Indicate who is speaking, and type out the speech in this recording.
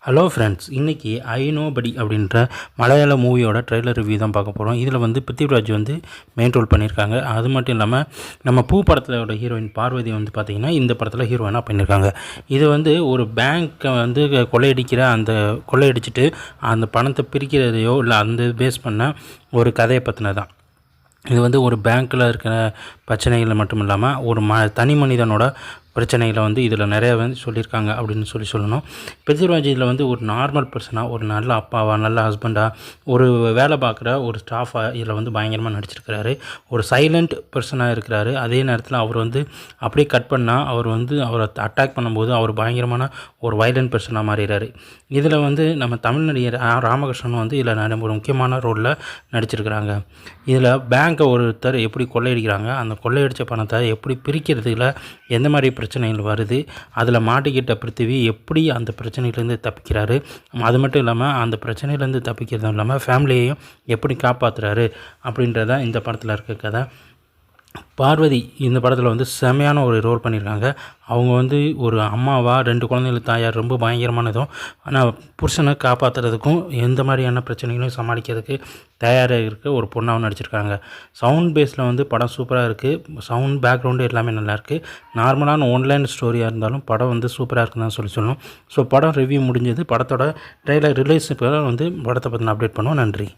Speaker 1: Hello friends, இன்றைக்கி I know படி அப்படின்ற மலையாள மூவியோட ட்ரெய்லர் ரிவ்யூ தான் பார்க்க போகிறோம். இதில் வந்து பிருத்திவிராஜ் வந்து மெயின் ரோல் பண்ணியிருக்காங்க. அது மட்டும் இல்லாமல் நம்ம பூ படத்தோட ஹீரோயின் பார்வதி வந்து பார்த்திங்கன்னா இந்த படத்தில் ஹீரோயினாக பண்ணியிருக்காங்க. இது வந்து ஒரு பேங்க்கை வந்து கொள்ளையடிச்சிட்டு அந்த பணத்தை பிரிக்கிறதையோ இல்லை அந்த பேஸ் பண்ண ஒரு கதையை பற்றினது தான். இது வந்து ஒரு பேங்க்கில் இருக்கிற பிரச்சனைகள் மட்டும் இல்லாமல் ஒரு தனி மனிதனோட பிரச்சனைகளை வந்து இதில் நிறைய வந்து சொல்லியிருக்காங்க அப்படின்னு சொல்லணும். பிருத்திவிராஜ் இதில் வந்து ஒரு நார்மல் பர்சனாக, ஒரு நல்ல அப்பாவாக, நல்ல ஹஸ்பண்டாக, ஒரு வேலை பார்க்குற ஒரு ஸ்டாஃபாக இதில் வந்து பயங்கரமாக நடிச்சிருக்கிறாரு. ஒரு சைலண்ட் பர்சனாக இருக்கிறாரு. அதே நேரத்தில் அவர் வந்து அப்படியே கட் பண்ணால் அவரை அட்டாக் பண்ணும்போது அவர் பயங்கரமான ஒரு வைலண்ட் பர்சனாக மாறிடுறாரு. இதில் வந்து நம்ம தமிழ் நடிகர் ராமகிருஷ்ணன் வந்து இதில் ஒரு முக்கியமான ரோலில் நடிச்சிருக்கிறாங்க. இதில் பேங்க்கை ஒருத்தர் எப்படி கொள்ளையடிக்கிறாங்க, அந்த கொள்ளையடித்த பணத்தை எப்படி பிரிக்கிறதுல எந்த மாதிரி பிரச்சனைகள் வருது, அதில் மாட்டிக்கிட்ட பிருத்திவி எப்படி அந்த பிரச்சனையிலேருந்து தப்பிக்கிறாரு, அது மட்டும் இல்லாமல் அந்த பிரச்சனையிலேருந்து தப்பிக்கிறதும் இல்லாமல் ஃபேமிலியையும் எப்படி காப்பாற்றுறாரு அப்படின்றத இந்த படத்தில் இருக்க கதை. பார்வதி இந்த படத்தில் வந்து செமையான ஒரு ரோல் பண்ணியிருக்காங்க. அவங்க வந்து ஒரு அம்மாவாக, 2 குழந்தைகளுக்கு தாயார், ரொம்ப பயங்கரமானதும், ஆனால் புருஷனை காப்பாற்றுறதுக்கும் எந்த மாதிரியான பிரச்சனைகளையும் சமாளிக்கிறதுக்கு தயாராக இருக்க ஒரு பொண்ணாகவும் நடிச்சிருக்காங்க. சவுண்ட் பேஸில் வந்து படம் சூப்பராக இருக்குது. சவுண்ட் பேக்ரவுண்டு எல்லாமே நல்லாயிருக்கு. நார்மலான ஒன்லைன் ஸ்டோரியாக இருந்தாலும் படம் வந்து சூப்பராக இருக்குன்னு தான் சொல்லணும். ஸோ படம் ரிவ்யூ முடிஞ்சது. படத்தோட ட்ரெய்லர் ரிலீஸ் வந்து படத்தை பற்றின அப்டேட் பண்ணுவோம். நன்றி.